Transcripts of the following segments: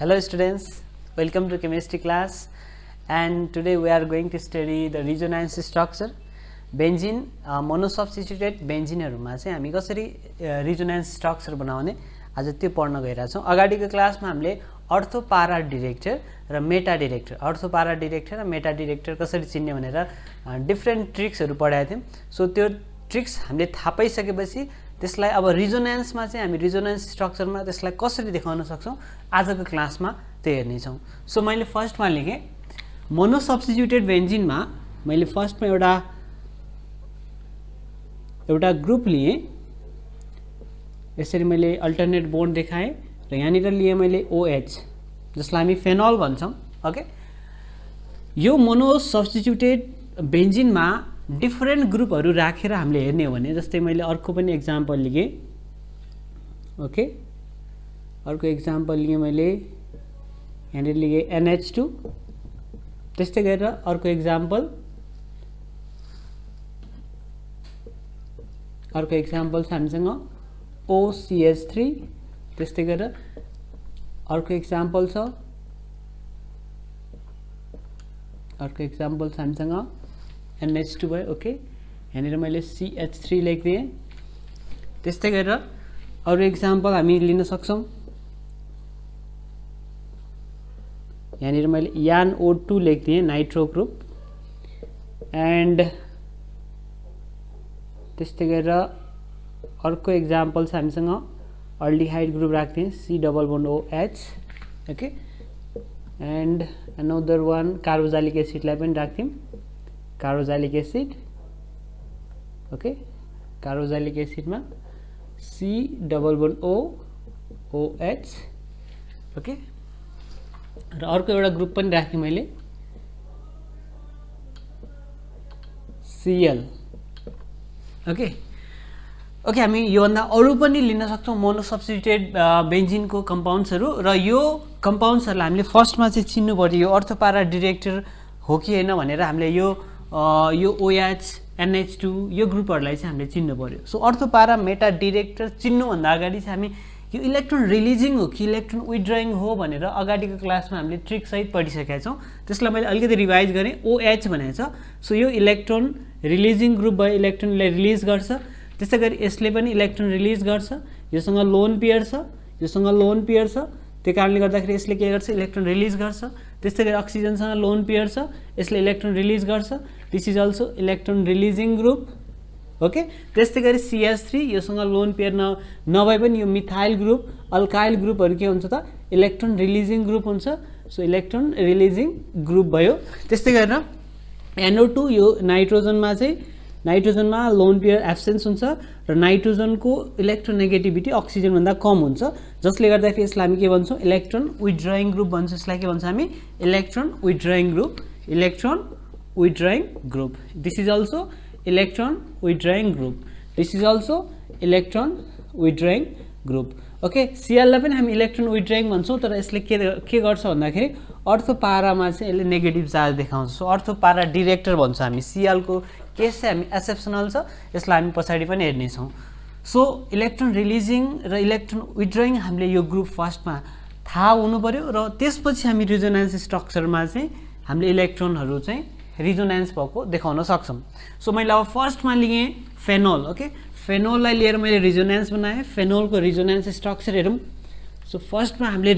Hello students, welcome to chemistry class, and today we are going to study the resonance structure. Benzene monosubstituted benzene हरुमा चाहिँ हामी कसरी resonance structure बनाउने आज त्यो पढ्न गइरा छौं। अगाडिको क्लासमा हामीले अर्थो पारा डिरेक्टर र मेटा डिरेक्टर, अर्थो पारा डिरेक्टर र मेटा डिरेक्टर कसरी चिन्ने भनेर डिफरेन्ट ट्रिक्सहरु पढाएको थियौं। सो त्यो ट्रिक्स हामीले थाहा पाइसकेपछि त्यसलाई अब रिजोनेन्समा चाहिँ हामी रिजोनेन्स स्ट्रक्चरमा त्यसलाई कसरी देखाउन सक्छौं आजको क्लासमा त्यो हेर्ने छौं। सो मैले फर्स्टमा लेखे मोनोसब्स्टिट्युटेड बेन्जिनमा मैले फर्स्टमा एउटा ग्रुप लिए, यसरी मैले अल्टरनेट बोन्ड देखाएँ र यहाँनिर लिए मैले OH जसलाई हामी फेनोल भन्छौं। ओके, यो मोनोसब्स्टिट्युटेड बेन्जिनमा डिफरेन्ट ग्रुपहरु राखेर हामीले हेर्ने हो भने जस्तै मैले अर्को पनि एक्जाम्पल लिएँ। ओके, अर्को एक्जाम्पल लिए मैले यहाँनिर लिए NH2, त्यस्तै गरेर अर्को एक्जाम्पल छ हामीसँग OCH3, त्यस्तै गरेर अर्को एक्जाम्पल छ हामीसँग NH2 भयो। ओके, यहाँनिर मैले CH3 लेखिदिएँ। त्यस्तै गरेर अरु एक्जाम्पल हामी लिन सक्छौं। यहाँनिर मैले YaNO2 लेखिदिएँ, नाइट्रो ग्रुप, एन्ड त्यस्तै गरेर अर्को एक्जाम्पल छ हामीसँग अल्डिहाइड ग्रुप राख्दिएँ, C double bond OH। Okay, and another one carboxylic एसिडलाई पनि राख्दियौं, कार्बोक्सिलिक एसिड। ओके, कार्बोक्सिलिक एसिडमा C double bond OH। Okay, र अर्को एउटा ग्रुप पनि राखेँ मैले Cl। ओके, हामी यो भन्दा अरु पनि लिन सक्छौं मोनोसब्स्टिट्युटेड बेन्जिनको कम्पाउन्ड्सहरु, र यो कम्पाउन्ड्सहरुलाई हामीले फर्स्टमा चाहिँ चिन्नु पर्यो यो अर्थो पारा डिरेक्टर हो कि हैन भनेर हामीले यो OH NH2 यो ग्रुपहरुलाई चाहिँ हामीले चिन्नु पर्यो। सो अर्थो पारा मेटा डिरेक्टर चिन्नु भन्दा अगाडि चाहिँ हामी यो इलेक्ट्रोन रिलिजिङ हो कि इलेक्ट्रोन विथड्रइङ हो भनेर अगाडिको क्लासमा हामीले ट्रिक सहित पढिसकेका छौं। त्यसलाई मैले अलिकति रिभाइज गरेँ। OH भनेको छ, सो यो इलेक्ट्रोन रिलिजिङ ग्रुप भयो, इलेक्ट्रोनलाई रिलिज गर्छ। त्यसै गरी यसले पनि इलेक्ट्रोन रिलिज गर्छ, योसँग लोन पेयर छ, त्यो कारणले गर्दाखेरि यसले के गर्छ, इलेक्ट्रोन रिलिज गर्छ। त्यस्तै गरी अक्सिजनसँग लोन पेयर छ, यसले इलेक्ट्रोन रिलिज गर्छ, this is also electron releasing group. Okay, त्यस्तै गरी CH3 योसँग लोन पेयर नभए पनि यो मिथाइल ग्रुप, अल्काइल ग्रुपहरु के हुन्छ त इलेक्ट्रोन रिलिजिङ ग्रुप हुन्छ। सो इलेक्ट्रोन रिलिजिङ ग्रुप भयो। त्यस्तै गरेर NO2 यो नाइट्रोजनमा लोन पेयर एब्सेन्स हुन्छ र नाइट्रोजनको इलेक्ट्रोनेगेटिभिटी अक्सिजन भन्दा कम हुन्छ, जसले गर्दाखेरि यसलाई हामी के भन्छौं, इलेक्ट्रोन विथड्रइङ ग्रुप भन्छौं। यसलाई के भन्छ हामी, electron withdrawing group. This is also electron withdrawing group. Okay, Cl लाई पनि हामी इलेक्ट्रोन विथड्रइङ भन्छौं, तर यसले के गर्छ भन्दाखेरि अर्थो पारामा चाहिँ यसले नेगेटिभ चार्ज देखाउँछ। सो अर्थो पारा डिरेक्टर भन्छौं हामी। Cl को केस चाहिँ हामी एक्सेप्सनल छ, यसलाई हामी पछाडी पनि हेर्ने छौं। सो इलेक्ट्रोन रिलिजिङ र इलेक्ट्रोन विथड्रइङ हामीले यो ग्रुप फर्स्टमा थाहा हुनु पर्यो, र त्यसपछि हामी रिजोनेन्स स्ट्रक्चरमा चाहिँ हामीले इलेक्ट्रोनहरु चाहिँ रिजोनेन्स भएको देखाउन सक्छौं। सो मैले अब फर्स्टमा लिए फेनोल। ओके, फेनोललाई लिएर मैले रिजोनेन्स बनाएँ। फेनोलको रिजोनेन्स स्ट्रक्चर हेरौं। सो फर्स्टमा हामीले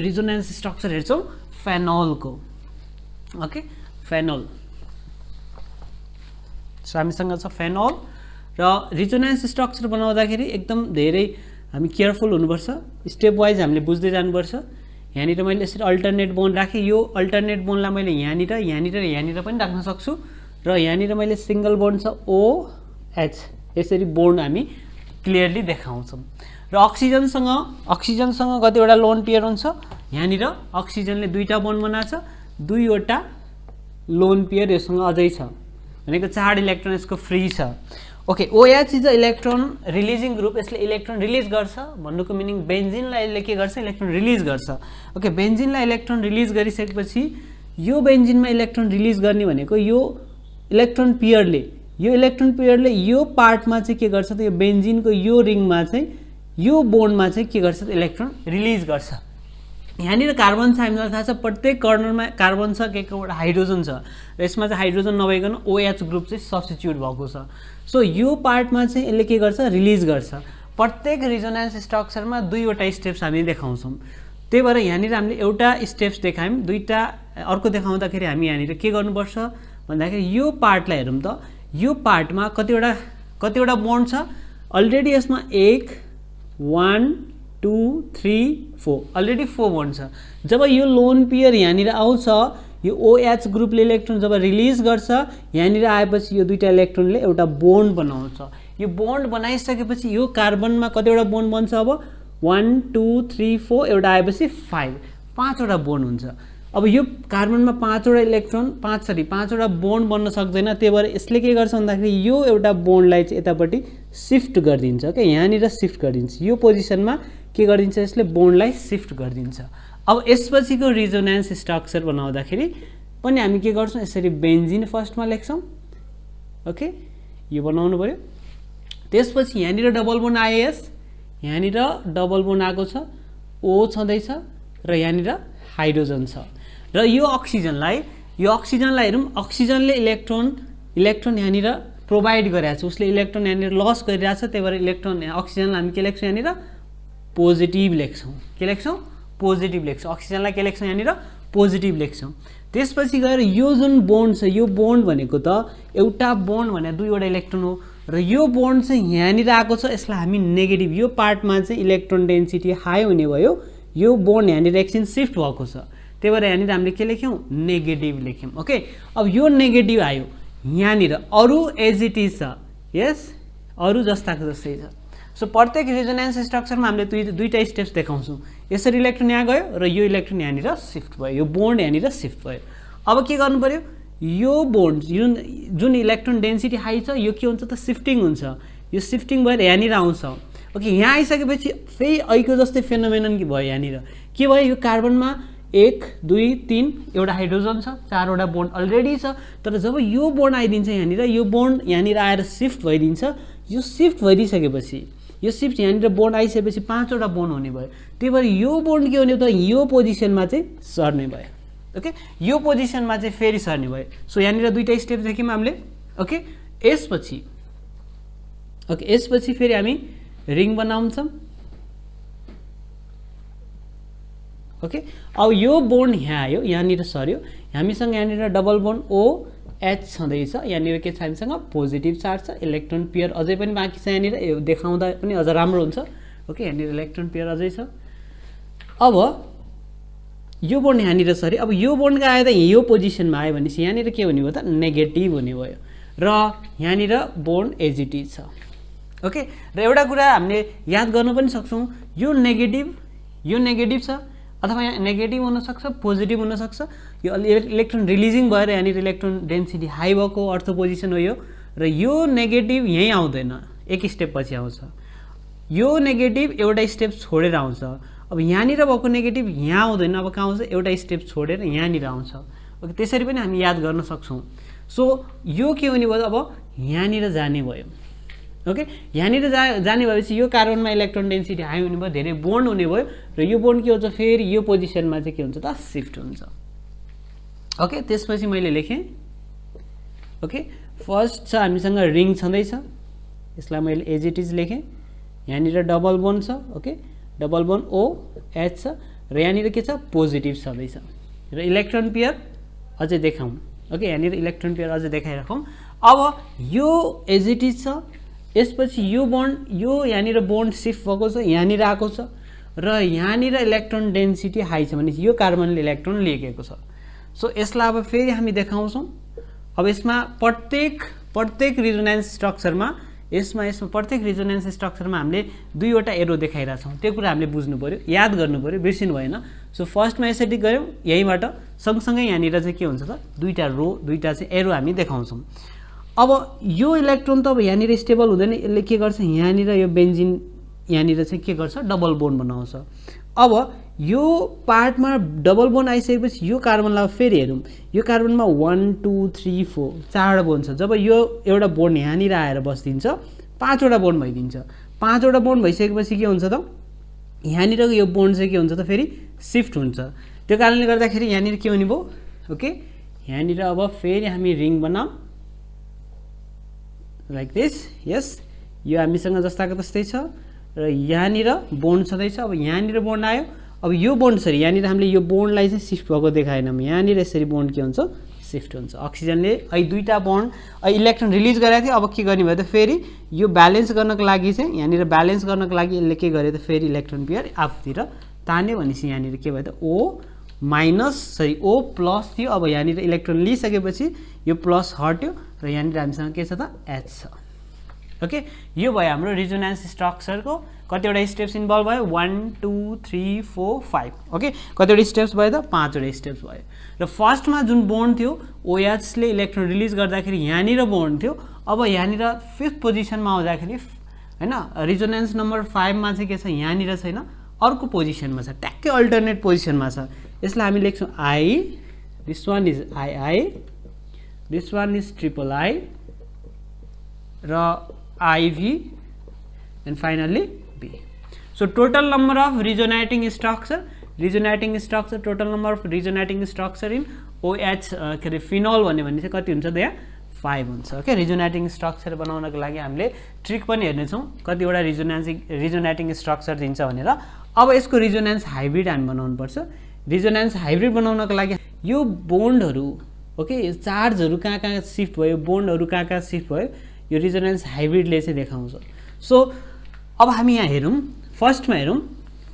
रिजोनेन्स स्ट्रक्चर हेर्छौं फेनोलको। ओके, फेनोल, सो हामीसँग छ फेनोल, र रिजोनेन्स स्ट्रक्चर बनाउँदाखेरि एकदम धेरै हामी केयरफुल हुनुपर्छ, स्टेप वाइज हामीले बुझ्दै जानुपर्छ। यहाँनिर मैले यसरी अल्टरनेट बोन्ड राखेँ, यो अल्टरनेट बोन्डलाई मैले यहाँनिर पनि राख्न सक्छु, र यहाँनिर मैले सिंगल बोन्ड छ OH, यसरी बोन्ड हामी क्लियरली देखाउँछौं। र अक्सिजनसँग कतिवटा लोन पेयर हुन्छ, यहाँनिर अक्सिजनले दुईटा बोन्ड बनाएको छ, दुईवटा लोन पेयर यससँग अझै छ, भनेको 4 इलेक्ट्रोन यसको फ्री छ। Okay, OH is a electron releasing group, यसले इलेक्ट्रोन रिलिज गर्छ भन्नुको मिनिङ बेन्जिनलाई यसले के गर्छ, इलेक्ट्रोन रिलिज गर्छ। ओके, बेन्जिनलाई इलेक्ट्रोन रिलिज गरिसकेपछि यो बेन्जिनमा इलेक्ट्रोन रिलिज गर्ने भनेको यो इलेक्ट्रोन पेयरले यो पार्टमा चाहिँ के गर्छ त, यो बेन्जिनको यो रिङमा चाहिँ यो बोन्डमा चाहिँ के गर्छ, इलेक्ट्रोन रिलिज गर्छ। यहाँनिर कार्बन छ, हामीलाई थाहा छ प्रत्येक कर्नरमा कार्बन छ, के एउटा हाइड्रोजन छ र यसमा चाहिँ हाइड्रोजन नभइकन OH ग्रुप चाहिँ सब्स्टिट्युट भएको छ। सो यो पार्टमा चाहिँ यसले के गर्छ, रिलिज गर्छ। प्रत्येक रिजोनेन्स स्ट्रक्चरमा दुईवटा स्टेप्स हामी देखाउँछौँ। त्यही भएर यहाँनिर हामीले एउटा स्टेप्स देखायौँ, दुईटा अर्को देखाउँदाखेरि हामी यहाँनिर के गर्नुपर्छ भन्दाखेरि यो पार्टलाई हेरौँ त। यो पार्टमा कतिवटा बोन्ड छ, अलरेडी यसमा 1 1 2 3 4 अलरेडी 4 बोन्ड छ। जब यो लोन पेयर यहाँनिर आउँछ, यो OH ग्रुपले इलेक्ट्रोन जब रिलिज गर्छ, यहाँनिर आएपछि यो दुईटा इलेक्ट्रोनले एउटा बोन्ड बनाउँछ। यो बोन्ड बनाइसकेपछि यो कार्बनमा कतिवटा बोन्ड बन्छ, अब 1 2 3 4 एउटा आएपछि 5वटा बोन्ड हुन्छ। अब यो कार्बनमा 5वटा बोन्ड बन्न सक्दैन। त्यही भएर यसले के गर्छ भन्दाखेरि यो एउटा बोन्डलाई चाहिँ यतापट्टि सिफ्ट गरिदिन्छ। ओके, यहाँनिर सिफ्ट गरिदिन्छ, यो पोजिसनमा के गरिदिन्छ, यसले बोन्डलाई सिफ्ट गरिदिन्छ। अब यसपछिको रिजोनेन्स स्ट्रक्चर बनाउँदाखेरि पनि हामी के गर्छौँ, यसरी बेन्जिन फर्स्टमा लेख्छौँ। ओके, यो बनाउनु पर्यो। त्यसपछि यहाँनिर डबल बोन्ड आयो, यहाँनिर डबल बोन्ड आएको छ, O छँदैछ र यहाँनिर हाइड्रोजन छ। र यो अक्सिजनलाई हेरौँ, अक्सिजनले इलेक्ट्रोन यहाँनिर प्रोभाइड गरिरहेको छ, उसले इलेक्ट्रोन यहाँनिर लस गरिरहेको छ। त्यही भएर अक्सिजनलाई हामी के लेख्छौँ, यहाँनिर पोजिटिभ लेख्छौँ। के लेख्छौँ, पोजिटिभ लेख्छौँ। अक्सिजनलाई के लेख्छौँ, यहाँनिर पोजिटिभ लेख्छौँ। त्यसपछि गएर यो जुन बोन्ड छ, यो बोन्ड भनेको त एउटा बोन्ड भने दुईवटा इलेक्ट्रोन हो र यो बोन्ड चाहिँ यहाँनिर आएको छ, यसलाई हामी नेगेटिभ, यो पार्टमा चाहिँ इलेक्ट्रोन डेन्सिटी हाई हुने भयो, यो बोन्ड यहाँनिर एकछिन सिफ्ट भएको छ। त्यही भएर यहाँनिर हामीले के लेख्यौँ, नेगेटिभ लेख्यौँ। ओके, अब यो नेगेटिभ आयो, यहाँनिर अरू एज इट इज छ, यस अरू जस्ताको जस्तै छ। सो प्रत्येक रिजोनेन्स स्ट्रक्चरमा हामीले दुईटा स्टेप्स देखाउँछौँ। यसरी इलेक्ट्रोन यहाँ गयो र यो इलेक्ट्रोन यहाँनिर सिफ्ट भयो, यो बोन्ड यहाँनिर सिफ्ट भयो। अब के गर्नु पर्यो, यो बोन्ड जुन इलेक्ट्रोन डेन्सिटी हाई छ, यो के हुन्छ त सिफ्टिङ हुन्छ। यो सिफ्टिङ भएर यहाँनिर आउँछ। ओके, यहाँ आइसकेपछि फेरि अहिलेको जस्तै फेनोमेनन भयो। यहाँनिर के भयो, यो कार्बनमा 1 2 3 एउटा हाइड्रोजन छ, 4वटा बोन्ड अलरेडी छ। तर जब यो बोन्ड आइदिन्छ यहाँनिर, यो बोन्ड यहाँनिर आएर सिफ्ट भइदिन्छ। यो सिफ्ट भइदिइसकेपछि, यो सिफ्ट यहाँनिर बोन्ड आइसकेपछि 5वटा बोन्ड हुने भयो। त्यही भएर यो बोन्ड के हुने त यो पोजिसनमा चाहिँ सर्ने भयो। ओके, यो पोजिसनमा चाहिँ फेरि सर्ने भयो। सो यहाँनिर दुईटा स्टेप देख्यौँ हामीले। ओके, यसपछि फेरि हामी रिङ बनाउँछौँ। ओके, अब यो बोन्ड यहाँ आयो, यहाँनिर सर्यो, हामीसँग यहाँनिर डबल बोन्ड OH छँदैछ, यहाँनिर के छ, हामीसँग पोजिटिभ चार्ज छ, इलेक्ट्रोन पेयर अझै पनि बाँकी छ। यहाँनिर देखाउँदा पनि अझ राम्रो हुन्छ। ओके, यहाँनिर इलेक्ट्रोन पेयर अझै छ। अब यो बोन्ड यहाँनिर सर्यो। अब यो बोन्ड आयो त यो पोजिसनमा आयो भनेपछि यहाँनिर के हुने भयो त, नेगेटिभ हुने भयो र यहाँनिर बोन्ड एज इट इज छ। ओके, र एउटा कुरा हामीले याद गर्नु पनि सक्छौँ, यो नेगेटिभ छ अथवा यहाँ नेगेटिभ हुनसक्छ, पोजिटिभ हुनसक्छ। यो इलेक्ट्रोन रिलिजिङ भएर यहाँनिर इलेक्ट्रोन डेन्सिटी हाई भएको अर्थ पोजिसन हो यो। र यो नेगेटिभ यहीँ आउँदैन, एक स्टेप पछि आउँछ। यो नेगेटिभ एउटा स्टेप छोडेर आउँछ। अब यहाँनिर भएको नेगेटिभ यहाँ आउँदैन, अब कहाँ आउँछ, एउटा स्टेप छोडेर यहाँनिर आउँछ। ओके, त्यसरी पनि हामी याद गर्न सक्छौँ। सो यो के हुने भयो, अब यहाँनिर जाने भयो। ओके, यहाँनिर जाने भएपछि यो कार्बनमा इलेक्ट्रोन डेन्सिटी हाई हुने भयो, धेरै बोन्ड हुने भयो र यो बोन्ड के हुन्छ, फेरि यो पोजिसनमा चाहिँ के हुन्छ त, सिफ्ट हुन्छ। ओके, त्यसपछि मैले लेखेँ। ओके, फर्स्ट छ हामीसँग रिङ छँदैछ, यसलाई मैले एज इट इज लेखेँ। यहाँनिर डबल बोन्ड छ। ओके, डबल बोन्ड OH छ र यहाँनिर के छ, पोजिटिभ छँदैछ र इलेक्ट्रोन पेयर अझै देखाउँ। ओके, यहाँनिर इलेक्ट्रोन पेयर अझै देखाइराखौँ। अब यो एज इट इज छ। यसपछि यो बोन्ड, यो यहाँनिर बोन्ड सिफ्ट भएको छ, यहाँनिर आएको छ र यहाँनिर इलेक्ट्रोन डेन्सिटी हाई छ भने यो कार्बनले इलेक्ट्रोन लिएको छ। सो यसलाई अब फेरि हामी देखाउँछौँ। अब यसमा प्रत्येक रिजोनेन्स स्ट्रक्चरमा प्रत्येक रिजोनेन्स स्ट्रक्चरमा हामीले दुईवटा एरो देखाइरहेछौँ। त्यो कुरा हामीले बुझ्नु पर्यो, याद गर्नु पर्यो, बिर्सिनु भएन। सो फर्स्टमा यसरी गऱ्यौँ, यहीँबाट सँगसँगै यहाँनिर चाहिँ के हुन्छ त, दुईटा चाहिँ एरो हामी देखाउँछौँ। अब यो इलेक्ट्रोन त अब यहाँनिर स्टेबल हुँदैन, यसले के गर्छ, यहाँनिर यो बेन्जिन यहाँनिर चाहिँ के गर्छ, डबल बोन्ड बनाउँछ। अब यो पार्टमा डबल बोन्ड आइसकेपछि यो कार्बनलाई फेरि हेरौँ, यो कार्बनमा 1 2 3 4 4वटा बोन्ड छ। जब यो एउटा बोन्ड यहाँनिर आएर बस्दिन्छ, 5वटा बोन्ड भइदिन्छ। 5वटा बोन्ड भइसकेपछि के हुन्छ त, यहाँनिर यो बोन्ड चाहिँ के हुन्छ त, फेरि शिफ्ट हुन्छ। त्यो कारणले गर्दाखेरि यहाँनिर के हुने भयो, ओके यहाँनिर अब फेरि हामी रिङ बनाऊँ लाइक दिस, यस यो हामीसँग जस्ताको तस्तै छ र यहाँनिर बोन्ड छँदैछ। अब यहाँनिर बोन्ड आयो, अब यो बोन्ड सरी यहाँनिर हामीले यो बोन्डलाई चाहिँ शिफ्ट भएको देखाएनौँ, यहाँनिर यसरी बोन्ड के हुन्छ शिफ्ट हुन्छ। अक्सिजनले अहिले दुईटा बोन्ड इलेक्ट्रोन रिलिज गरेको थियो, अब के गर्ने भयो त फेरि यो ब्यालेन्स गर्नको लागि चाहिँ यहाँनिर ब्यालेन्स गर्नको लागि यसले के गर्यो त फेरि इलेक्ट्रोन पेयर आफूतिर तान्यो भनेपछि यहाँनिर के भयो त O minus sorry O plus थियो। अब यहाँनिर इलेक्ट्रोन लिइसकेपछि यो प्लस हट्यो र यहाँनिर हामीसँग के छ त एच छ। ओके यो भयो हाम्रो रिजोनेन्स स्ट्रक्चरको कतिवटा स्टेप्स इन्भल्भ भयो 1 2 3 4 5। ओके कतिवटा स्टेप्स भयो त 5वटा स्टेप्स भयो। र फर्स्टमा जुन बोन्ड थियो OH ले इलेक्ट्रोन रिलिज गर्दाखेरि यहाँनिर बोन्ड थियो, अब यहाँनिर 5th पोजिसनमा आउँदाखेरि हैन रिजोनेन्स नम्बर 5 मा चाहिँ के छ यहाँनिर छैन, अर्को पोजिसनमा छ, ट्याक्कै अल्टरनेट पोजिसनमा छ। यसलाई हामी लेख्छौँ I, this one is II, this one is III र IV and finally B. So total number of resonating structure, total number of resonating structure in OH के अरे फिनोल भन्यो भने चाहिँ कति हुन्छ त यहाँ 5 हुन्छ। ओके रिजोनेटिङ स्ट्रक्चर बनाउनको लागि हामीले ट्रिक पनि हेर्नेछौँ कतिवटा रिजोनेटिङ स्ट्रक्चर दिन्छ भनेर। अब यसको रिजोनेन्स हाइब्रिड हामी बनाउनु पर्छ। रिजोनेन्स हाइब्रिड बनाउनको लागि यो बोन्डहरू ओके चार्जहरू कहाँ कहाँ शिफ्ट भयो, बोन्डहरू कहाँ कहाँ शिफ्ट भयो, यो रिजोनेन्स हाइब्रिडले चाहिँ देखाउँछ। सो अब हामी यहाँ हेरौँ, फर्स्टमा हेरौँ,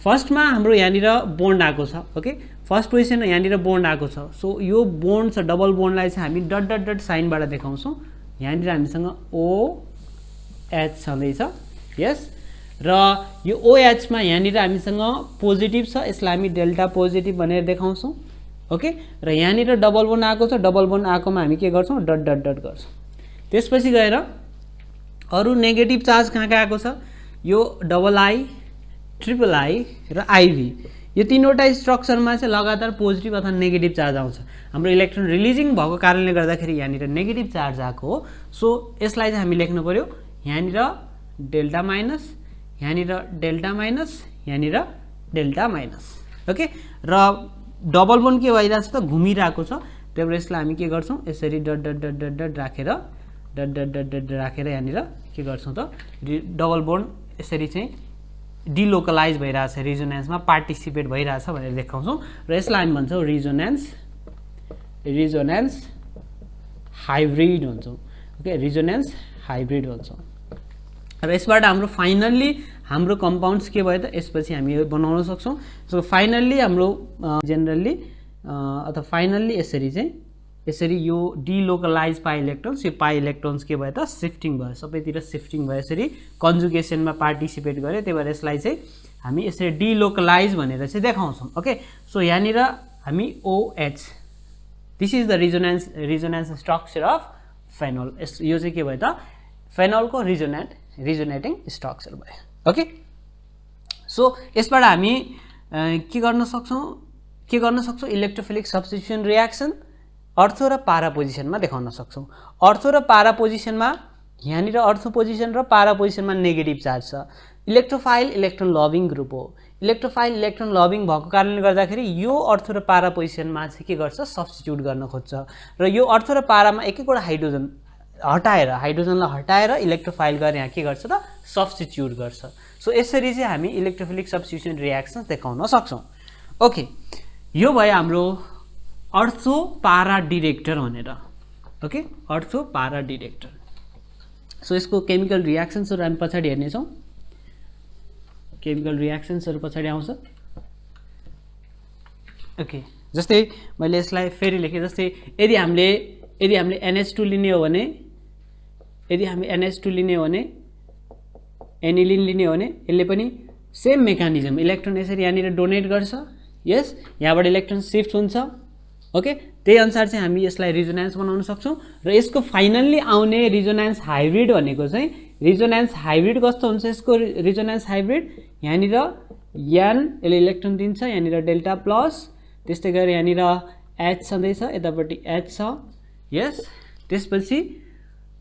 फर्स्टमा हाम्रो यहाँनिर बोन्ड आएको छ। ओके फर्स्ट पोजिसनमा यहाँनिर बोन्ड आएको छ। सो यो बोन्ड छ डबल बोन्डलाई चाहिँ हामी डट डट डट साइनबाट देखाउँछौँ। यहाँनिर हामीसँग OH छँदैछ, यस र यो OH मा यहाँनिर हामीसँग पोजिटिभ छ, यसलाई हामी डेल्टा पोजिटिभ भनेर देखाउँछौँ। ओके र यहाँनिर डबल बोन्ड आएको छ, डबल बोन्ड आएकोमा हामी के गर्छौँ डट डट डट गर्छौँ। त्यसपछि गएर अरू नेगेटिभ चार्ज कहाँ कहाँ आएको छ, यो II, III र IV यो तीनवटा स्ट्रक्चरमा चाहिँ लगातार पोजिटिभ अथवा नेगेटिभ चार्ज आउँछ। हाम्रो इलेक्ट्रोन रिलिजिङ भएको कारणले गर्दाखेरि यहाँनिर नेगेटिभ चार्ज आएको हो। सो यसलाई चाहिँ हामी लेख्नु पर्यो यहाँनिर डेल्टा माइनस, यहाँनिर डेल्टा माइनस, यहाँनिर डेल्टा माइनस। ओके र डबल बोन्ड के भइरहेको छ त घुमिरहेको छ, त्यही भएर यसलाई हामी के गर्छौँ यसरी dot dot dot dot dot राखेर डट डट डट डट राखेर यहाँनिर के गर्छौँ त डबल बोन्ड यसरी चाहिँ डिलोकलाइज भइरहेछ, रिजोनेन्समा पार्टिसिपेट भइरहेछ भनेर देखाउँछौँ र यसलाई हामी भन्छौँ रिजोनेन्स हाइब्रिड भन्छौँ। ओके रिजोनेन्स हाइब्रिड भन्छौँ र यसबाट हाम्रो फाइनल्ली हाम्रो कम्पाउन्ड्स के भयो त यसपछि हामी यो बनाउन सक्छौँ। सो फाइनल्ली हाम्रो जेनरली अथवा फाइनल्ली यसरी चाहिँ यसरी यो डिलोकलाइज पाई इलेक्ट्रोन्स, यो पाई इलेक्ट्रोन्स के भयो त सिफ्टिङ भयो, सबैतिर सिफ्टिङ भयो, यसरी कन्जुगेसनमा पार्टिसिपेट गर्यो, त्यही भएर यसलाई चाहिँ हामी यसरी डिलोकलाइज भनेर चाहिँ देखाउँछौँ। ओके सो यहाँनिर हामी OH this is the resonance structure of phenol, यो चाहिँ के भयो त फेनोलको रिजोनेटिङ स्ट्रक्चर भयो। ओके सो यसबाट हामी के गर्न सक्छौँ इलेक्ट्रोफिलिक सब्स्टिट्युसन रियाक्सन अर्थो र पारा पोजिसनमा देखाउन सक्छौँ। अर्थो र पारा पोजिसनमा यहाँनिर अर्थो पोजिसन र पारा पोजिसनमा नेगेटिभ चार्ज छ। इलेक्ट्रोफाइल इलेक्ट्रोन लभिङ ग्रुप हो, इलेक्ट्रोफाइल इलेक्ट्रोन लभिङ भएको कारणले गर्दाखेरि यो अर्थो र पारा पोजिसनमा चाहिँ के गर्छ सब्स्टिट्युट गर्न खोज्छ र यो अर्थो र पारामा एक एकवटा हाइड्रोजनलाई हटाएर इलेक्ट्रोफाइल गरेर यहाँ के गर्छ त सब्स्टिट्युट गर्छ। सो यसरी चाहिँ हामी इलेक्ट्रोफिलिक सब्स्टिट्युसन रियाक्सन देखाउन सक्छौँ। ओके यो भयो हाम्रो अर्थो पारा डिरेक्टर भनेर। ओके अर्थो पारा डिरेक्टर। सो यसको केमिकल रियाक्सन्सहरू हामी पछाडि हेर्नेछौँ, केमिकल रियाक्सन्सहरू पछाडि आउँछ। ओके जस्तै मैले यसलाई फेरि लेखेँ, जस्तै यदि हामीले NH2 लिने हो भने, यदि हामी NH2 लिने हो भने एनिलिन लिने हो भने यसले पनि सेम मेकानिजम इलेक्ट्रोन यसरी यहाँनिर डोनेट गर्छ, यस यहाँबाट इलेक्ट्रोन सिफ्ट हुन्छ। ओके त्यही अनुसार चाहिँ हामी यसलाई रिजोनेन्स बनाउन सक्छौँ र यसको फाइनल्ली आउने रिजोनेन्स हाइब्रिड भनेको चाहिँ रिजोनेन्स हाइब्रिड कस्तो हुन्छ, यसको रिजोनेन्स हाइब्रिड यहाँनिर N यसले इलेक्ट्रोन दिन्छ, यहाँनिर डेल्टा प्लस, त्यस्तै गरी यहाँनिर H छँदैछ, यतापट्टि H छ, यस त्यसपछि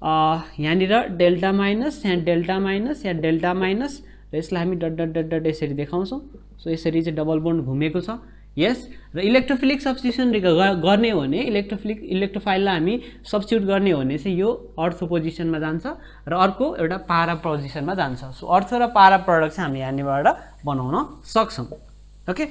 यहाँनिर डेल्टा माइनस, यहाँ डेल्टा माइनस, यहाँ डेल्टा माइनस र यसलाई हामी डट डट डट डट यसरी देखाउँछौँ। सो यसरी चाहिँ डबल बोन्ड घुमेको छ यस र इलेक्ट्रोफिलिक सब्स्टिट्युसन गर्ने हो भने इलेक्ट्रोफाइललाई हामी सब्स्टिट्युट गर्ने हो भने चाहिँ यो अर्थो पोजिसनमा जान्छ र अर्को एउटा पारा पोजिसनमा जान्छ सो अर्थो र पारा प्रडक्ट चाहिँ हामी यहाँनिरबाट बनाउन सक्छौं ओके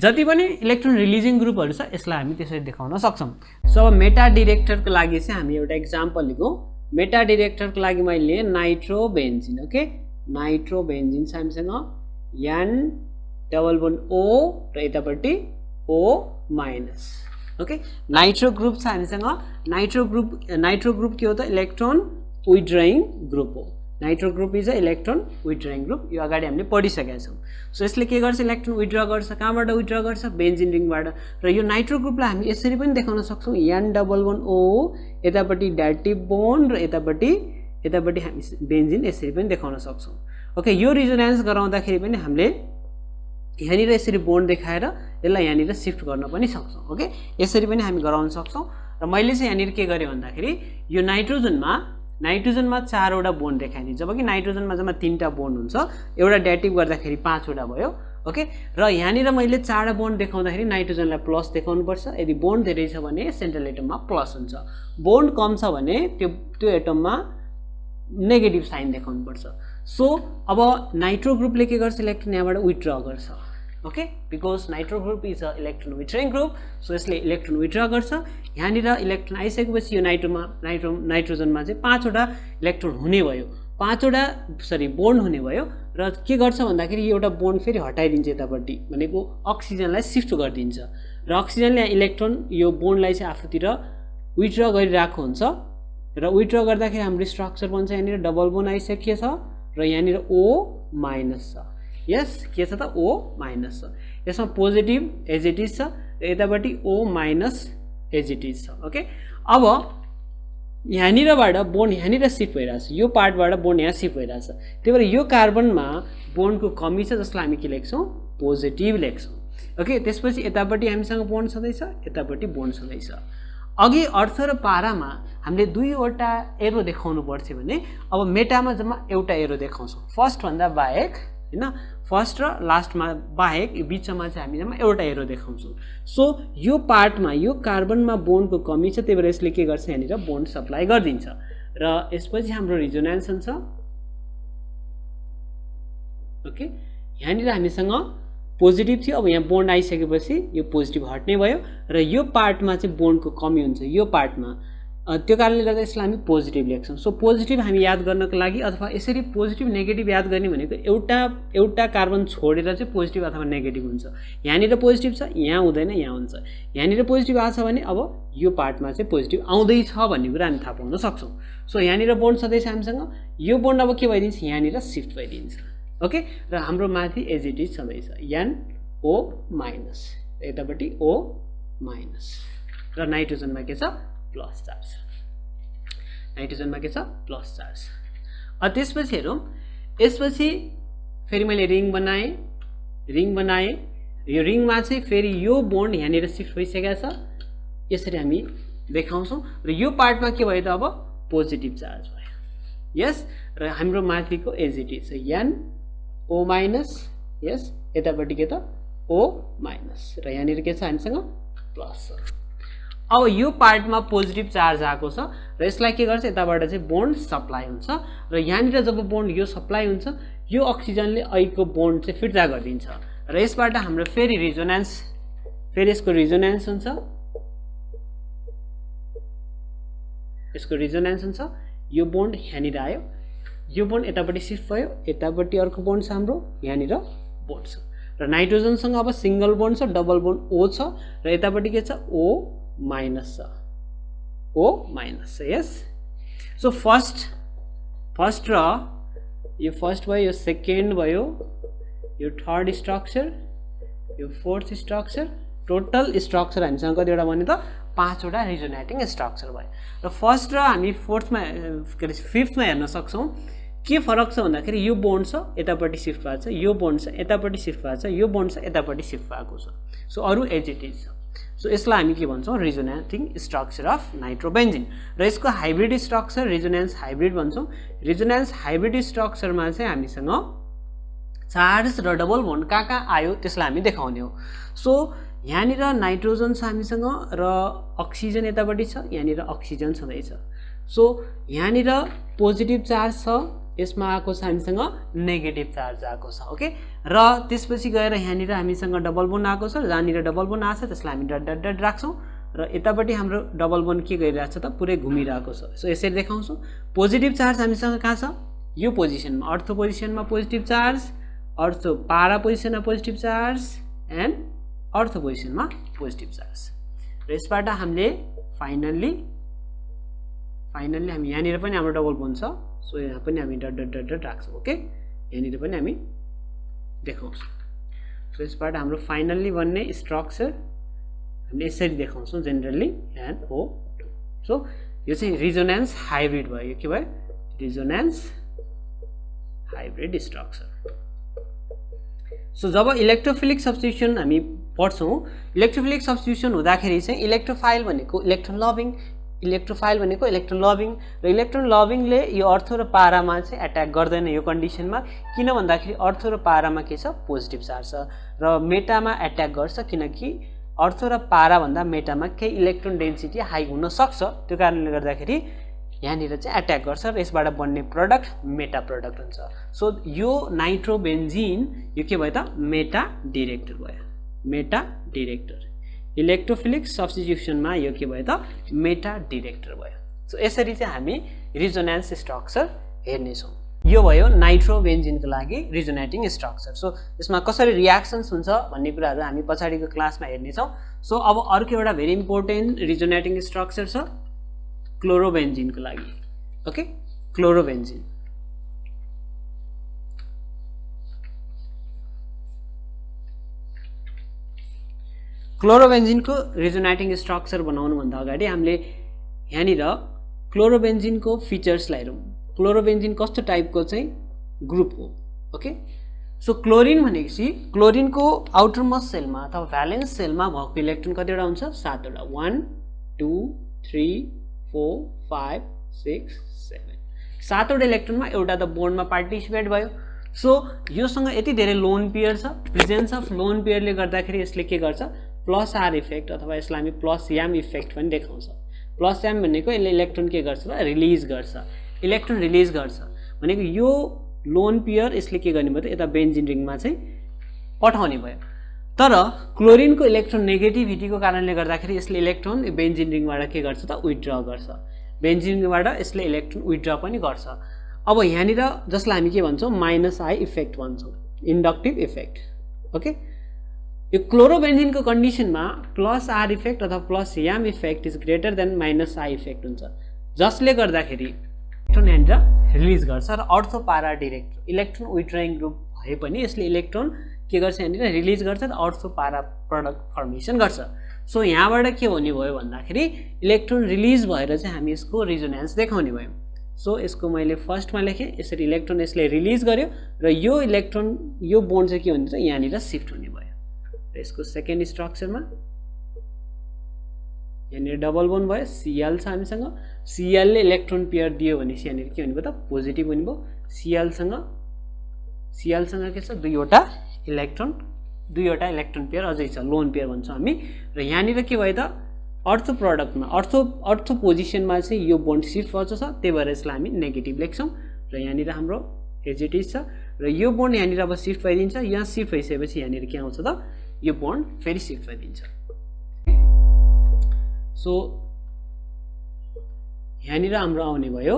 जति पनि इलेक्ट्रोन रिलिजिङ ग्रुपहरु छ यसलाई हामी त्यसरी देखाउन सक्छौं सो अब मेटा डिरेक्टरको लागि चाहिँ हामी एउटा एक्जाम्पल लिगौं मेटा डिरेक्टरको लागि मैले नाइट्रोबेन्जिन ओके नाइट्रोबेन्जिन छ हामीसँग n डबल बोन्ड O र यतापट्टि O minus okay nitro group छ हामीसँग नाइट्रो ग्रुप के हो त इलेक्ट्रोन विथड्रइङ ग्रुप हो nitro group is a electron withdrawing group यो अगाडि हामीले पढिसकेका छौं सो यसले के गर्छ इलेक्ट्रोन विथड्र गर्छ कहाँबाट विथड्र गर्छ बेन्जिन रिङबाट र यो नाइट्रो ग्रुपलाई हामी यसरी पनि देखाउन सक्छौं n डबल बोन्ड O यतापट्टि डाइरेक्टिभ बोन्ड र यतापट्टि हामी बेन्जिन यसरी पनि देखाउन सक्छौं ओके यो रिजोनेन्स गराउँदाखेरि पनि हामीले यहाँनिर यसरी बोन्ड देखाएर यसलाई यहाँनिर शिफ्ट गर्न पनि सक्छौं ओके यसरी पनि हामी गराउन सक्छौं र मैले चाहिँ यहाँनिर के गरे भन्दाखेरि यो नाइट्रोजनमा 4 वटा बोन्ड देखाइदिन्छ जबकि नाइट्रोजनमा जम्मा 3 टा बोन्ड हुन्छ एउटा डाइरेक्टिभ गर्दाखेरि 5 वटा भयो ओके र यहाँनिर मैले 4 वटा बोन्ड देखाउँदाखेरि नाइट्रोजनलाई प्लस देखाउनु पर्छ यदि बोन्ड धेरै छ भने सेन्ट्रल एटममा प्लस हुन्छ बोन्ड कम छ भने त्यो एटममा नेगेटिभ साइन देखाउनु पर्छ सो अब नाइट्रो ग्रुपले के गर्छ इलेक्ट्रोन यहाँबाट विथड्र गर्छ okay because nitro group is a electron withdrawing group so यसले इलेक्ट्रोन विथड्र गर्छ यहाँनिर इलेक्ट्रोन आइसकेपछि यो नाइट्रोजनमा चाहिँ 5 वटा इलेक्ट्रोन हुने भयो 5 वटा बोन्ड हुने भयो र के गर्छ भन्दाखेरि यो एउटा बोन्ड फेरि हटाइदिन्छ यतापट्टि भनेको अक्सिजनलाई शिफ्ट गरिदिन्छ र अक्सिजनले इलेक्ट्रोन यो बोन्डलाई चाहिँ आफूतिर विथड्र गरिरहेको हुन्छ र विथड्र गर्दाखेरि हाम्रो स्ट्रक्चर बन्छ यहाँनिर डबल बोन्ड आइसकेको छ र यहाँनिर O माइनस छ यस के छ त O माइनस छ यसमा पोजिटिभ एज इट इज छ र यतापट्टि O minus as it is छ ओके अब यहाँनिरबाट बोन्ड यहाँनिर शिफ्ट भइरहेछ यो पार्टबाट बोन्ड यहाँ शिफ्ट भइरहेछ त्यही भएर यो कार्बनमा बोन्डको कमी छ जसलाई हामी के लेख्छौं पोजिटिभ लेख्छौं ओके त्यसपछि यतापट्टि हामीसँग बोन्ड छँदैछ यतापट्टि बोन्ड छँदैछ अघि अर्थ र पारामा हामीले दुईवटा एरो देखाउनु पर्थ्यो भने अब मेटामा जम्मा एउटा एरो देखाउँछौं फर्स्ट भन्दा बाहेक हैन फर्स्ट र लास्टमा बाहेक यो बीचमा चाहिँ हामी जम्मा एउटा एरो देखाउँछौं सो यो पार्टमा यो कार्बनमा बोन्डको कमी छ त्यही भएर यसले के गर्छ यहाँनिर बोन्ड सप्लाई गर्दिन्छ र यसपछि हाम्रो रिजोनेन्स हुन्छ ओके यहाँनिर हामीसँग पोजिटिभ थियो अब यहाँ बोन्ड आइसकेपछि यो पोजिटिभ हट्ने भयो र यो पार्टमा चाहिँ बोन्डको कमी हुन्छ यो पार्टमा त्यो कारणले गर्दा यसलाई हामी पोजिटिभ लेख्छौं सो पोजिटिभ हामी याद गर्नको लागि अथवा यसरी पोजिटिभ नेगेटिभ याद गर्ने भनेको एउटा कार्बन छोडेर चाहिँ पोजिटिभ अथवा नेगेटिभ हुन्छ यहाँनिर पोजिटिभ छ यहाँ हुँदैन यहाँ हुन्छ यहाँनिर पोजिटिभ आछ भने अब यो पार्टमा चाहिँ पोजिटिभ आउँदै छ भन्ने कुरा हामी थाहा पाउन सक्छौं सो यहाँनिर बोन्ड छँदैछ हामीसँग यो बोन्ड अब के भइदिन्छ यहाँनिर शिफ्ट भइदिन्छ ओके र हाम्रो माथि एज इट इज छँदैछ NO माइनस यतापट्टि O माइनस र नाइट्रोजनमा के छ प्लस चार्ज नाइट्रोजनमा के छ प्लस चार्ज त्यसपछि हेरौं यसपछि फेरि मैले रिङ बनाए यो रिङमा चाहिँ फेरि यो बोन्ड यहाँनिर शिफ्ट भइसकेको छ यसरी हामी देखाउँछौं र यो पार्टमा के भयो त अब पोजिटिभ चार्ज भयो यस र हाम्रो माथिको as it is NO minus यस यतापट्टि के त O माइनस र यहाँनिर के छ हामीसँग प्लस छ अब यो पार्टमा पोजिटिभ चार्ज आएको छ र यसलाई के गर्छ यताबाट चाहिँ बोन्ड सप्लाई हुन्छ र यहाँनिर जब बोन्ड यो सप्लाई हुन्छ यो अक्सिजनले अहिलेको बोन्ड चाहिँ फिर्ता गरिदिन्छ र यसबाट हाम्रो फेरि यसको रिजोनेन्स हुन्छ यो बोन्ड यहाँनिर आयो यो बोन्ड यतापट्टि शिफ्ट भयो यतापट्टि अर्को बोन्ड छ हाम्रो यहाँनिर बोन्ड छ र नाइट्रोजनसँग अब सिंगल बोन्ड छ डबल बोन्ड O छ र यतापट्टि के छ O माइनस छ यस सो फर्स्ट र यो फर्स्ट भयो यो सेकेन्ड भयो यो थर्ड स्ट्रक्चर यो फोर्थ स्ट्रक्चर टोटल स्ट्रक्चर हामीसँग कतिवटा भन्यो त 5 वटा रिजोनेटिङ स्ट्रक्चर भयो र फर्स्ट र हामी फोर्थमा फिफ्थमा हेर्न सक्छौं के फरक छ भन्दाखेरि यो बोन्ड छ यतापट्टि शिफ्ट भएको छ यो बोन्ड छ यतापट्टि शिफ्ट भएको छ यो बोन्ड छ यतापट्टि शिफ्ट भएको छ सो अरु एज इट इज छ सो यसलाई हामी के भन्छौं रिजोनेटिङ स्ट्रक्चर अफ नाइट्रोबेन्जिन र यसको हाइब्रिड स्ट्रक्चर रिजोनेन्स हाइब्रिड भन्छौं रिजोनेन्स हाइब्रिड स्ट्रक्चरमा चाहिँ हामीसँग चार्ज र डबल बोन्ड कहाँ आयो त्यसलाई हामी देखाउने हो। सो यहाँनिर नाइट्रोजन छ हामीसँग र अक्सिजन यतापट्टि छ, यहाँनिर अक्सिजन छँदैछ। सो यहाँनिर पोजिटिभ चार्ज छ, यसमा आएको छ हामीसँग नेगेटिभ चार्ज आएको छ। ओके, र त्यसपछि गएर यहाँनिर हामीसँग डबल बोन्ड आएको छ, जहाँनिर डबल बोन्ड आएको छ त्यसलाई हामी डट डट डट राख्छौँ र यतापट्टि हाम्रो डबल बोन्ड के गरिरहेको छ त पुरै घुमिरहेको छ। सो यसरी देखाउँछौँ। पोजिटिभ चार्ज हामीसँग कहाँ छ? यो पोजिसनमा, अर्थो पोजिसनमा पोजिटिभ चार्ज, अर्थो पारा पोजिसनमा पोजिटिभ चार्ज एन्ड अर्थो पोजिसनमा पोजिटिभ चार्ज। र यसबाट हामीले फाइनल्ली हामी यहाँनिर पनि हाम्रो डबल बोन्ड छ। सो यहाँ पनि हामी डट डट डट डट राख्छौँ। ओके, यहाँनिर पनि हामी देखाउँछौँ। सो यसबाट हाम्रो फाइनल्ली बन्ने स्ट्रक्चर हामीले यसरी देखाउँछौँ जेनरली NO2। सो यो चाहिँ रिजोनेन्स हाइब्रिड भयो। यो के भयो? रिजोनेन्स हाइब्रिड स्ट्रक्चर। सो जब इलेक्ट्रोफिलिक सब्स्टिट्युसन हामी पढ्छौँ, इलेक्ट्रोफिलिक सब्स्टिट्युसन हुँदाखेरि चाहिँ इलेक्ट्रोफाइल भनेको इलेक्ट्रोन लभिङ, इलेक्ट्रोफाइल भनेको इलेक्ट्रोन लभिङ, र इलेक्ट्रोन लभिङले यो अर्थो र पारामा चाहिँ एट्याक गर्दैन यो कन्डिसनमा। किन भन्दाखेरि अर्थो र पारामा के छ? पोजिटिभ चार्ज छ, र मेटामा एट्याक गर्छ किनकि अर्थो र पाराभन्दा मेटामा केही इलेक्ट्रोन डेन्सिटी हाई हुनसक्छ। त्यो कारणले गर्दाखेरि यहाँनिर चाहिँ एट्याक गर्छ र यसबाट बन्ने प्रडक्ट मेटा प्रडक्ट हुन्छ। सो यो नाइट्रोबेन्जिन यो के भयो त? मेटा डिरेक्टर भयो, मेटा डिरेक्टर। इलेक्ट्रोफिलिक सब्स्टिट्युसनमा यो के भयो त? मेटा डिरेक्टर भयो। सो यसरी चाहिँ हामी रिजोनेन्स स्ट्रक्चर हेर्नेछौँ। यो भयो नाइट्रोबेन्जिनको लागि रिजोनेटिङ स्ट्रक्चर। सो यसमा कसरी रियाक्सन्स हुन्छ भन्ने कुराहरू हामी पछाडिको क्लासमा हेर्नेछौँ। सो अब अर्को एउटा भेरी इम्पोर्टेन्ट रिजोनेटिङ स्ट्रक्चर छ क्लोरोबेन्जिनको लागि। ओके, क्लोरोबेन्जिन। क्लोरोबेन्जिनको रिजोनेटिङ स्ट्रक्चर बनाउनुभन्दा अगाडि हामीले यहाँनिर क्लोरोबेन्जिनको फिचर्सलाई हेरौँ। क्लोरोबेन्जिन कस्तो टाइपको चाहिँ ग्रुप हो? ओके, सो क्लोरिन भनेपछि क्लोरिनको आउटरमोस्ट सेलमा अथवा भ्यालेन्स सेलमा भएको इलेक्ट्रोन कतिवटा हुन्छ? 7 वटा। 1 2 3 4 5 6 7 7 वटा इलेक्ट्रोनमा एउटा त बोन्डमा पार्टिसिपेट भयो। सो योसँग यति धेरै लोन पेयर छ। प्रेजेन्स अफ लोन पेयरले गर्दाखेरि यसले के गर्छ? प्लस आर इफेक्ट अथवा यसलाई हामी प्लस याम इफेक्ट पनि देखाउँछ। प्लस याम भनेको यसले इलेक्ट्रोन के गर्छ त? रिलिज गर्छ, इलेक्ट्रोन रिलिज गर्छ भनेको यो लोन पेयर यसले के गर्ने भयो त? यता बेन्जिन रिङमा चाहिँ पठाउने भयो। तर क्लोरिनको इलेक्ट्रोन नेगेटिभिटीको कारणले गर्दाखेरि यसले इलेक्ट्रोन बेन्जिन रिङबाट के गर्छ त? विथड्र गर्छ। बेन्जिन रिङबाट यसले इलेक्ट्रोन विथड्र पनि गर्छ। अब यहाँनिर जसलाई हामी के भन्छौँ? -I इफेक्ट भन्छौँ, इन्डक्टिभ इफेक्ट। ओके, यो क्लोरोबेन्जिनको कन्डिसनमा प्लस आर इफेक्ट अथवा plus yam effect is greater than -I effect हुन्छ, जसले गर्दाखेरि इलेक्ट्रोन यहाँनिर रिलिज गर्छ र अर्थो पारा डिरेक्टर इलेक्ट्रोन विथड्रइङ ग्रुप भए पनि यसले इलेक्ट्रोन के गर्छ? यहाँनिर रिलिज गर्छ र अर्थो पारा प्रडक्ट फर्मेसन गर्छ। सो यहाँबाट के हुने भयो भन्दाखेरि इलेक्ट्रोन रिलिज भएर चाहिँ हामी यसको रिजोनेन्स देखाउने भयो। सो यसको मैले फर्स्टमा लेखेँ यसरी इलेक्ट्रोन यसले रिलिज गर्यो र यो इलेक्ट्रोन यो बोन्ड चाहिँ के हुन्छ? यहाँनिर सिफ्ट हुने भयो। र यसको सेकेन्ड स्ट्रक्चरमा यहाँनिर डबल बोन्ड भयो, Cl छ हामीसँग। Cl ले इलेक्ट्रोन पेयर दियो भनेपछि यहाँनिर के हुने भयो त? पोजिटिभ हुने भयो। Cl सँग के छ? दुईवटा इलेक्ट्रोन पेयर अझै छ, लोन पेयर भन्छौँ हामी। र यहाँनिर के भयो त? अर्थो प्रडक्टमा अर्थो पोजिसनमा चाहिँ यो बोन्ड सिफ्ट गर्छ छ, त्यही भएर यसलाई हामी नेगेटिभ लेख्छौँ। र यहाँनिर हाम्रो एजिटिज छ र यो बोन्ड यहाँनिर अब सिफ्ट भइदिन्छ। यहाँ सिफ्ट भइसकेपछि यहाँनिर के आउँछ त? यो बोन्ड फेरि सिफ्ट भइदिन्छ। सो यहाँनिर हाम्रो आउने भयो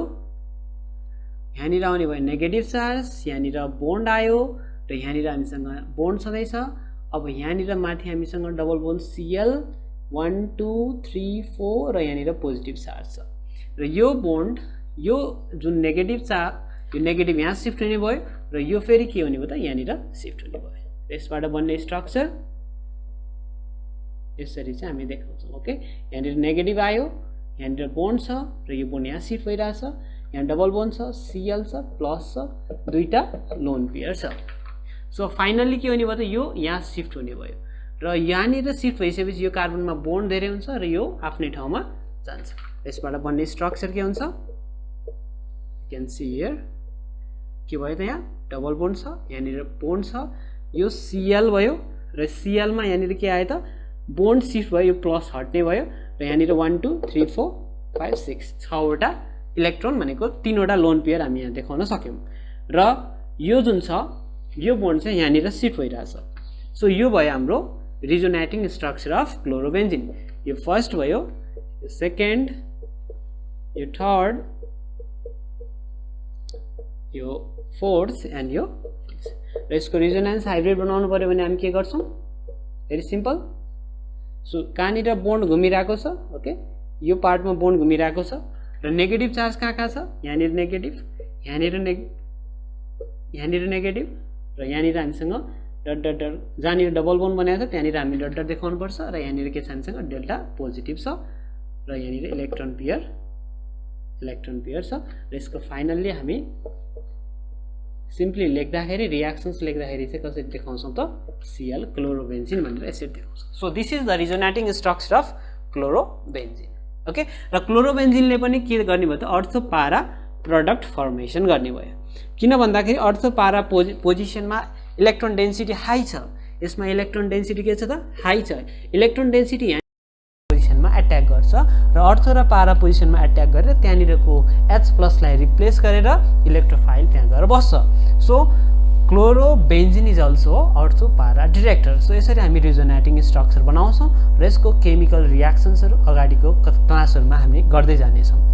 नेगेटिभ चार्ज, यहाँनिर बोन्ड आयो र यहाँनिर हामीसँग बोन्ड छँदैछ। अब यहाँनिर माथि हामीसँग डबल बोन्ड Cl 1 2 3 4 र यहाँनिर पोजिटिभ चार्ज छ। र यो बोन्ड यो जुन नेगेटिभ चार्ज यो नेगेटिभ यहाँ सिफ्ट हुने भयो र यो फेरि के हुने भयो त? यहाँनिर सिफ्ट हुने भयो। यसबाट बन्ने स्ट्रक्चर यसरी चाहिँ हामी देखाउँछौँ। ओके, यहाँनिर नेगेटिभ आयो, यहाँनिर बोन्ड छ र यो बोन्ड यहाँ सिफ्ट भइरहेछ। यहाँ डबल बोन्ड छ, Cl छ, प्लस छ, दुईटा लोन पेयर छ। सो फाइनल्ली के हुने भयो त? यो यहाँ सिफ्ट हुने भयो र यहाँनिर सिफ्ट भइसकेपछि यो कार्बनमा बोन्ड धेरै हुन्छ र यो आफ्नै ठाउँमा जान्छ। यसबाट बन्ने स्ट्रक्चर के हुन्छ? यू क्यान सी हियर के भयो त? यहाँ डबल बोन्ड छ, यहाँनिर बोन्ड छ, यो Cl भयो र Cl मा यहाँनिर के आयो त बोन्ड सिफ्ट भयो, यो प्लस हट्ने भयो र यहाँनिर 1 2 3 4 5 6 6 वटा इलेक्ट्रोन भनेको 3 वटा लोन पेयर हामी यहाँ देखाउन सक्यौं र यो जुन छ यो बोन्ड चाहिँ यहाँनिर सिफ्ट भइरहेछ। सो यो भयो हाम्रो रिजोनेटिङ स्ट्रक्चर अफ क्लोरोबेन्जिन। यो फर्स्ट भयो, यो सेकेन्ड, यो थर्ड, यो फोर्थ एन्ड यो फिफ्थ। र यसको रिजोनेन्स हाइब्रिड बनाउनु पर्यो भने हामी के गर्छौं? Very simple. सो कहाँनिर बोन्ड घुमिरहेको छ, ओके, यो पार्टमा बोन्ड घुमिरहेको छ र नेगेटिभ चार्ज कहाँ छ? यहाँनिर नेगेटिभ, यहाँनिर नेगेटिभ र यहाँनिर हामीसँग डट डट डट जहाँनिर डबल बोन्ड बनाएको छ त्यहाँनिर हामी डट डट देखाउनु पर्छ र यहाँनिर के छ हामीसँग डेल्टा पोजिटिभ छ र यहाँनिर इलेक्ट्रोन पेयर छ र यसको फाइनल्ली हामी सिम्पली लेख्दाखेरि रियाक्सन्स लेख्दाखेरि चाहिँ कसरी देखाउँछौँ त Cl क्लोरोबेन्जिन भनेर यसरी देखाउँछौँ। So this is the resonating structure of chlorobenzene. Okay, र क्लोरोबेन्जिनले पनि के गर्ने भयो त अर्थो पारा प्रोडक्ट फर्मेसन गर्ने भयो। किन भन्दाखेरि अर्थो पारा पोजिसनमा इलेक्ट्रोन डेन्सिटी हाई छ, यसमा इलेक्ट्रोन डेन्सिटी के छ त हाई छ। इलेक्ट्रोन डेन्सिटी यहाँ पोजिसनमा अट्याक गर्छ र अर्थो र पारा पोजिसनमा अट्याक गरेर त्यहाँनिरको H+ लाई रिप्लेस गरेर इलेक्ट्रोफाइल त्यहाँ गएर बस्छ। सो क्लोरोबेन्जिन इज अल्सो अर्थो पारा डिरेक्टर। सो यसरी हामी रिजोनेटिङ स्ट्रक्चर बनाउँछौँ र यसको केमिकल रियाक्सन्सहरू अगाडिको क्लासहरूमा हामी गर्दै जानेछौँ।